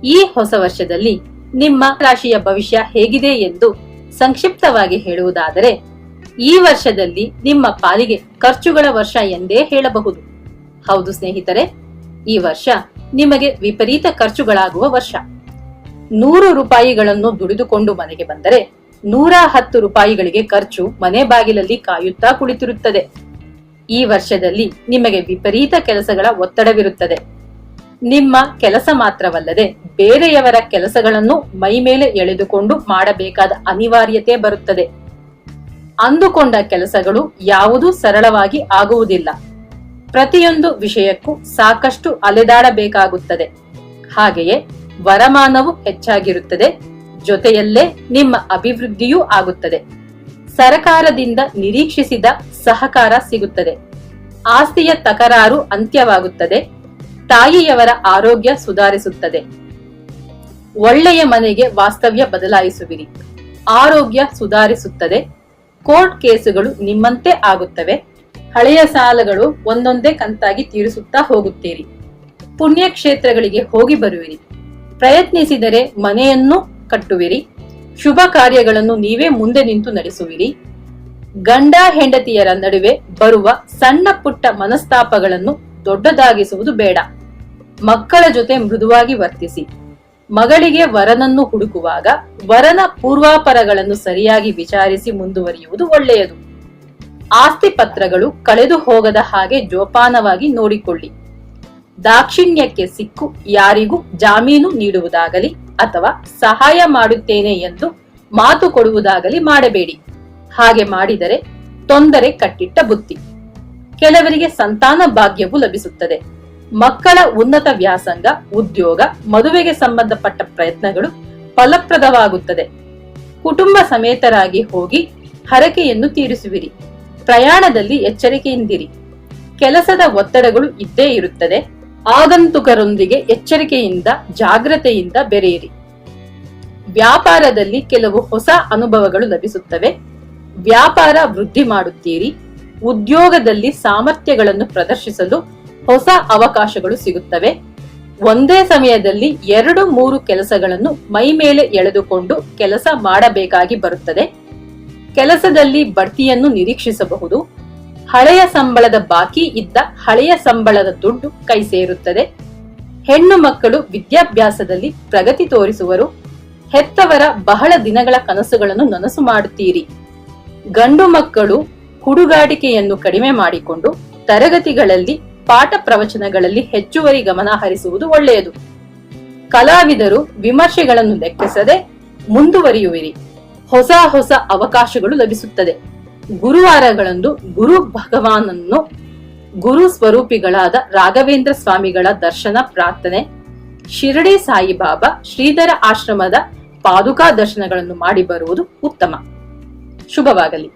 ಈ ಹೊಸ ವರ್ಷದಲ್ಲಿ ನಿಮ್ಮ ರಾಶಿಯ ಭವಿಷ್ಯ ಹೇಗಿದೆ ಎಂದು ಸಂಕ್ಷಿಪ್ತವಾಗಿ ಹೇಳುವುದಾದರೆ, ಈ ವರ್ಷದಲ್ಲಿ ನಿಮ್ಮ ಪಾಲಿಗೆ ಖರ್ಚುಗಳ ವರ್ಷ ಎಂದೇ ಹೇಳಬಹುದು. ಹೌದು ಸ್ನೇಹಿತರೆ, ಈ ವರ್ಷ ನಿಮಗೆ ವಿಪರೀತ ಖರ್ಚುಗಳಾಗುವ ವರ್ಷ. 100 ರೂಪಾಯಿಗಳನ್ನು ದುಡಿದುಕೊಂಡು ಮನೆಗೆ ಬಂದರೆ 110 ರೂಪಾಯಿಗಳಿಗೆ ಖರ್ಚು ಮನೆ ಬಾಗಿಲಲ್ಲಿ ಕಾಯುತ್ತಾ ಕುಳಿತಿರುತ್ತದೆ. ಈ ವರ್ಷದಲ್ಲಿ ನಿಮಗೆ ವಿಪರೀತ ಕೆಲಸಗಳ ಒತ್ತಡವಿರುತ್ತದೆ. ನಿಮ್ಮ ಕೆಲಸ ಮಾತ್ರವಲ್ಲದೆ ಬೇರೆಯವರ ಕೆಲಸಗಳನ್ನು ಮೈಮೇಲೆ ಎಳೆದುಕೊಂಡು ಮಾಡಬೇಕಾದ ಅನಿವಾರ್ಯತೆ ಬರುತ್ತದೆ. ಅಂದುಕೊಂಡ ಕೆಲಸಗಳು ಯಾವುದೂ ಸರಳವಾಗಿ ಆಗುವುದಿಲ್ಲ. ಪ್ರತಿಯೊಂದು ವಿಷಯಕ್ಕೂ ಸಾಕಷ್ಟು ಅಲೆದಾಡಬೇಕಾಗುತ್ತದೆ. ಹಾಗೆಯೇ ವರಮಾನವು ಹೆಚ್ಚಾಗಿರುತ್ತದೆ. ಜೊತೆಯಲ್ಲೇ ನಿಮ್ಮ ಅಭಿವೃದ್ಧಿಯೂ ಆಗುತ್ತದೆ. ಸರಕಾರದಿಂದ ನಿರೀಕ್ಷಿಸಿದ ಸಹಕಾರ ಸಿಗುತ್ತದೆ. ಆಸ್ತಿಯ ತಕರಾರು ಅಂತ್ಯವಾಗುತ್ತದೆ. ತಾಯಿಯವರ ಆರೋಗ್ಯ ಸುಧಾರಿಸುತ್ತದೆ. ಒಳ್ಳೆಯ ಮನೆಗೆ ವಾಸ್ತವ್ಯ ಬದಲಾಯಿಸುವಿರಿ. ಆರೋಗ್ಯ ಸುಧಾರಿಸುತ್ತದೆ. ಕೋರ್ಟ್ ಕೇಸುಗಳು ನಿಮ್ಮಂತೆ ಆಗುತ್ತವೆ. ಹಳೆಯ ಸಾಲಗಳು ಒಂದೊಂದೇ ಕಂತಾಗಿ ತೀರಿಸುತ್ತಾ ಹೋಗುತ್ತೀರಿ. ಪುಣ್ಯಕ್ಷೇತ್ರಗಳಿಗೆ ಹೋಗಿ ಬರುವಿರಿ. ಪ್ರಯತ್ನಿಸಿದರೆ ಮನೆಯನ್ನು ಕಟ್ಟುವಿರಿ. ಶುಭ ಕಾರ್ಯಗಳನ್ನು ನೀವೇ ಮುಂದೆ ನಿಂತು ನಡೆಸುವಿರಿ. ಗಂಡ ಹೆಂಡತಿಯರ ನಡುವೆ ಬರುವ ಸಣ್ಣ ಪುಟ್ಟ ಮನಸ್ತಾಪಗಳನ್ನು ದೊಡ್ಡದಾಗಿಸುವುದು ಬೇಡ. ಮಕ್ಕಳ ಜೊತೆ ಮೃದುವಾಗಿ ವರ್ತಿಸಿ. ಮಗಳಿಗೆ ವರನನ್ನು ಹುಡುಕುವಾಗ ವರನ ಪೂರ್ವಾಪರಗಳನ್ನು ಸರಿಯಾಗಿ ವಿಚಾರಿಸಿ ಮುಂದುವರಿಯುವುದು ಒಳ್ಳೆಯದು. ಆಸ್ತಿ ಪತ್ರಗಳು ಕಳೆದು ಹೋಗದ ಹಾಗೆ ಜೋಪಾನವಾಗಿ ನೋಡಿಕೊಳ್ಳಿ. ದಾಕ್ಷಿಣ್ಯಕ್ಕೆ ಸಿಕ್ಕು ಯಾರಿಗೂ ಜಾಮೀನು ನೀಡುವುದಾಗಲಿ ಅಥವಾ ಸಹಾಯ ಮಾಡುತ್ತೇನೆ ಎಂದು ಮಾತು ಕೊಡುವುದಾಗಲಿ ಮಾಡಬೇಡಿ. ಹಾಗೆ ಮಾಡಿದರೆ ತೊಂದರೆ ಕಟ್ಟಿಟ್ಟ ಬುತ್ತಿ. ಕೆಲವರಿಗೆ ಸಂತಾನ ಭಾಗ್ಯವು ಲಭಿಸುತ್ತದೆ. ಮಕ್ಕಳ ಉನ್ನತ ವ್ಯಾಸಂಗ, ಉದ್ಯೋಗ, ಮದುವೆಗೆ ಸಂಬಂಧಪಟ್ಟ ಪ್ರಯತ್ನಗಳು ಫಲಪ್ರದವಾಗುತ್ತದೆ. ಕುಟುಂಬ ಸಮೇತರಾಗಿ ಹೋಗಿ ಹರಕೆಯನ್ನು ತೀರಿಸುವಿರಿ. ಪ್ರಯಾಣದಲ್ಲಿ ಎಚ್ಚರಿಕೆಯಿಂದಿರಿ. ಕೆಲಸದ ಒತ್ತಡಗಳು ಇದ್ದೇ ಇರುತ್ತದೆ. ಆಗಂತುಕರೊಂದಿಗೆ ಎಚ್ಚರಿಕೆಯಿಂದ ಜಾಗ್ರತೆಯಿಂದ ಬೆರೆಯಿರಿ. ವ್ಯಾಪಾರದಲ್ಲಿ ಕೆಲವು ಹೊಸ ಅನುಭವಗಳು ಲಭಿಸುತ್ತವೆ. ವ್ಯಾಪಾರ ವೃದ್ಧಿ ಮಾಡುತ್ತೀರಿ. ಉದ್ಯೋಗದಲ್ಲಿ ಸಾಮರ್ಥ್ಯಗಳನ್ನು ಪ್ರದರ್ಶಿಸಲು ಹೊಸ ಅವಕಾಶಗಳು ಸಿಗುತ್ತವೆ. ಒಂದೇ ಸಮಯದಲ್ಲಿ 2-3 ಕೆಲಸಗಳನ್ನು ಮೈ ಮೇಲೆ ಎಳೆದುಕೊಂಡು ಕೆಲಸ ಮಾಡಬೇಕಾಗಿ ಬರುತ್ತದೆ. ಕೆಲಸದಲ್ಲಿ ಬಡ್ತಿಯನ್ನು ನಿರೀಕ್ಷಿಸಬಹುದು. ಹಳೆಯ ಸಂಬಳದ ಬಾಕಿ ಇದ್ದ ಹಳೆಯ ಸಂಬಳದ ದುಡ್ಡು ಕೈ ಸೇರುತ್ತದೆ. ಹೆಣ್ಣು ಮಕ್ಕಳು ವಿದ್ಯಾಭ್ಯಾಸದಲ್ಲಿ ಪ್ರಗತಿ ತೋರಿಸುವರು. ಹೆತ್ತವರ ಬಹಳ ದಿನಗಳ ಕನಸುಗಳನ್ನು ನನಸು ಮಾಡುತ್ತೀರಿ. ಗಂಡು ಮಕ್ಕಳು ಹುಡುಗಾಟಿಕೆಯನ್ನು ಕಡಿಮೆ ಮಾಡಿಕೊಂಡು ತರಗತಿಗಳಲ್ಲಿ ಪಾಠ ಪ್ರವಚನಗಳಲ್ಲಿ ಹೆಚ್ಚುವರಿ ಗಮನ ಹರಿಸುವುದು ಒಳ್ಳೆಯದು. ಕಲಾವಿದರು ವಿಮರ್ಶೆಗಳನ್ನು ಲೆಕ್ಕಿಸದೆ ಮುಂದುವರಿಯುವಿರಿ. ಹೊಸ ಹೊಸ ಅವಕಾಶಗಳು ಲಭಿಸುತ್ತದೆ. ಗುರುವಾರಗಳಂದು ಗುರು ಭಗವಾನನ್ನು, ಗುರು ಸ್ವರೂಪಿಗಳಾದ ರಾಘವೇಂದ್ರ ಸ್ವಾಮಿಗಳ ದರ್ಶನ ಪ್ರಾರ್ಥನೆ, ಶಿರಡಿ ಸಾಯಿಬಾಬಾ, ಶ್ರೀಧರ ಆಶ್ರಮದ ಪಾದುಕಾ ದರ್ಶನಗಳನ್ನು ಮಾಡಿ ಬರುವುದು ಉತ್ತಮ. ಶುಭವಾಗಲಿ.